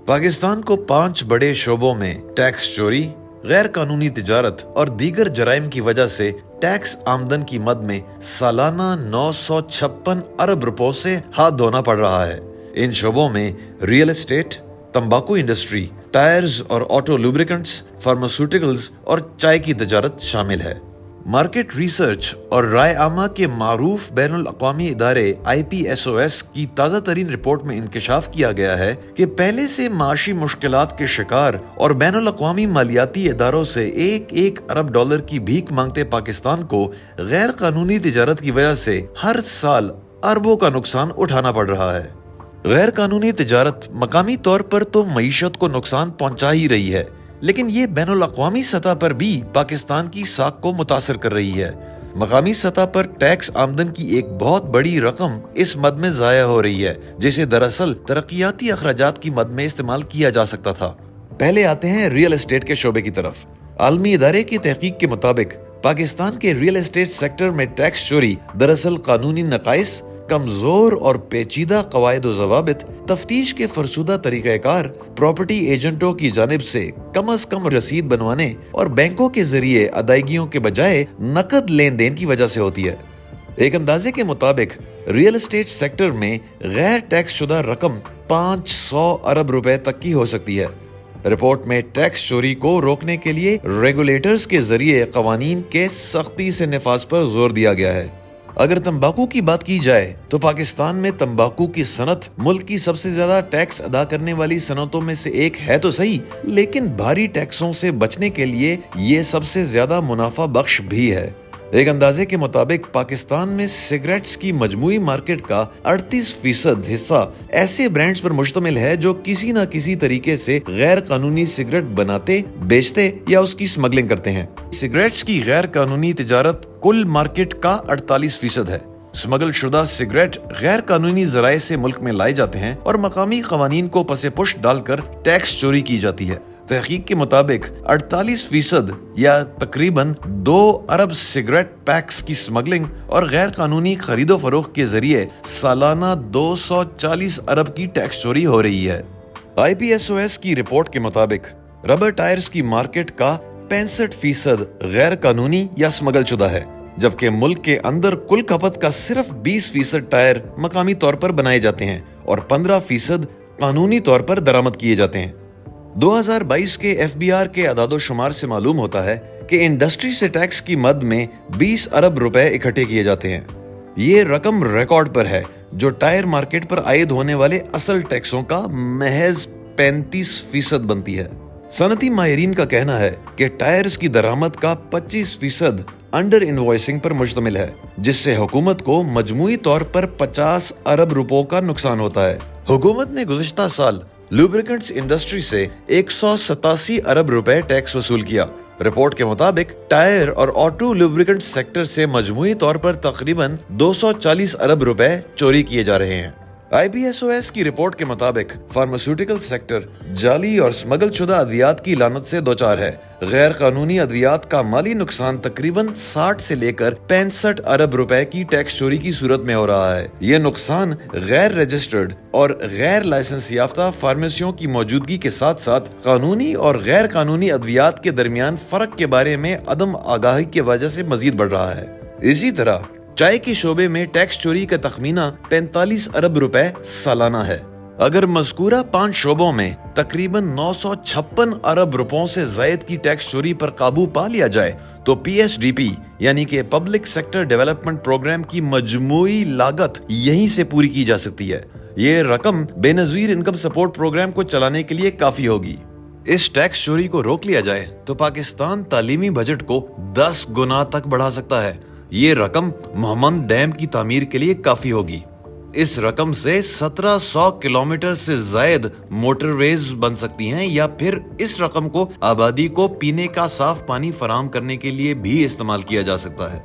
पाकिस्तान को 5 बड़े शोबों में टैक्स चोरी, गैर कानूनी तिजारत और दीगर जराइम की वजह से टैक्स आमदन की मद में सालाना 956 अरब रुपयों से हाथ धोना पड़ रहा है। इन शोबों में रियल एस्टेट, तंबाकू इंडस्ट्री, टायर्स और ऑटो लुब्रिकेंट्स, फार्मास्यूटिकल्स और चाय की तिजारत शामिल है। मार्केट रिसर्च और राय आमा के मारूफ बैनुल अक़वामी इदारे IPSOS की ताज़ा तरीन रिपोर्ट में इंकशाफ किया गया है कि पहले से माशी मुश्किलात के शिकार और बैनुल अक़वामी मालियाती इदारों से 1 अरब डॉलर की भीख मांगते पाकिस्तान को गैर कानूनी तिजारत की वजह से हर साल अरबों का नुकसान उठाना पड़ रहा है। गैर कानूनी तिजारत मकामी तौर पर तो मईशत को नुकसान पहुंचा ही रही है, लेकिन ये बैनुल अक़वामी सतह पर भी पाकिस्तान की साख को मुतासर कर रही है। मकामी सतह पर टैक्स आमदन की एक बहुत बड़ी रकम इस मद में ज़ाया हो रही है, जिसे दरअसल तरक्याती अखराजात की मद में इस्तेमाल किया जा सकता था। पहले आते हैं रियल एस्टेट के शोबे की तरफ। आलमी इदारे की तहकीक के मुताबिक पाकिस्तान के रियल एस्टेट सेक्टर में टैक्स चोरी दरअसल कानूनी नकाइस, कमजोर और पेचीदा कवायद व ज़वाबित, तफ्तीश के फरसुदा तरीक़ाकार, प्रॉपर्टी एजेंटों की जानिब से कम अज कम रसीद बनवाने और बैंकों के जरिए अदायगियों के बजाय नकद लेन देन की वजह से होती है। एक अंदाजे के मुताबिक रियल एस्टेट सेक्टर में गैर टैक्स शुदा रकम 500 अरब रुपए तक की हो सकती है। रिपोर्ट में टैक्स चोरी को रोकने के लिए रेगुलेटर्स के जरिए कवानीन के सख्ती से नफाज पर जोर दिया गया है। अगर तंबाकू की बात की जाए तो पाकिस्तान में तंबाकू की सनत मुल्क की सबसे ज्यादा टैक्स अदा करने वाली सनतों में से एक है तो सही, लेकिन भारी टैक्सों से बचने के लिए ये सबसे ज्यादा मुनाफा बख्श भी है। एक अंदाजे के मुताबिक पाकिस्तान में सिगरेट्स की मजमूई मार्केट का 38% हिस्सा ऐसे ब्रांड्स पर मुश्तमिल है जो किसी न किसी तरीके से गैर कानूनी सिगरेट बनाते, बेचते या उसकी स्मगलिंग करते हैं। सिगरेट्स की गैर कानूनी तिजारत कुल मार्केट का 48% है। स्मगल शुदा सिगरेट गैर कानूनी जराए से मुल्क में लाए जाते हैं और मकामी कवानीन को पसे पुश डालकर टैक्स चोरी की जाती है। तहकीक के मुताबिक 48% या तकरीबन 2 अरब सिगरेट पैक्स की स्मगलिंग और गैर कानूनी खरीदो फरोख्त के जरिए सालाना 240 अरब की टैक्स चोरी हो रही है। IPSOS की रिपोर्ट के मुताबिक रबर टायर्स की मार्केट का 65% गैर कानूनी या स्मगल शुदा है, जबकि मुल्क के अंदर कुल खपत का सिर्फ 20% टायर मकामी तौर पर बनाए जाते हैं और 15% कानूनी तौर पर दरामद किए जाते हैं। 2022 के FBR के अदादो-शुमार से मालूम होता है कि इंडस्ट्री से टैक्स की मद में 20 अरब रुपए इकट्ठे किए जाते हैं। ये रकम रिकॉर्ड पर है, जो टायर मार्केट पर आयद होने वाले असल टैक्सों का महज 35% बनती है। सनती माहिरीन का कहना है कि टायर्स की दरामद का 25% अंडर इनवॉइसिंग पर मुश्तमिल है, जिससे हुकूमत को मजमूई तौर पर 50 अरब रुपयों का नुकसान होता है। हुकूमत ने गुज़िश्ता साल लुब्रिकेंट्स इंडस्ट्री से 187 अरब रुपए टैक्स वसूल किया। रिपोर्ट के मुताबिक टायर और ऑटो लुब्रिकेंट सेक्टर से मजमूई तौर पर तकरीबन 240 अरब रुपए चोरी किए जा रहे हैं। IPSOS की रिपोर्ट के मुताबिक फार्मास्यूटिकल सेक्टर जाली और स्मगल शुदा अद्वियात की लानत से दोचार है। गैर कानूनी अद्वियात का माली नुकसान तकरीबन 60 से लेकर 65 अरब रुपए की टैक्स चोरी की सूरत में हो रहा है। ये नुकसान गैर रजिस्टर्ड और गैर लाइसेंस याफ्ता फार्मेसियों की मौजूदगी के साथ साथ कानूनी और गैर कानूनी अद्वियात के दरमियान फर्क के बारे में अदम आगाही की वजह से मजीद बढ़ रहा है। इसी तरह चाय के शोबे में टैक्स चोरी का तखमीना 45 अरब रुपए सालाना है। अगर मज़कूरा 5 शोबों में तकरीबन 956 अरब रुपयों से ज़ायद की टैक्स चोरी पर काबू पा लिया जाए तो PSDP यानी कि पब्लिक सेक्टर डेवलपमेंट प्रोग्राम की मजमूई लागत यहीं से पूरी की जा सकती है। ये रकम बेनज़ीर इनकम सपोर्ट प्रोग्राम को चलाने के लिए काफी होगी। इस टैक्स चोरी को रोक लिया जाए तो पाकिस्तान तालीमी बजट को 10 गुना तक बढ़ा सकता है। ये रकम मोहम्मद डैम की तामीर के लिए काफी होगी। इस रकम से 1700 किलोमीटर से जायद मोटरवेज बन सकती हैं, या फिर इस रकम को आबादी को पीने का साफ पानी फराहम करने के लिए भी इस्तेमाल किया जा सकता है।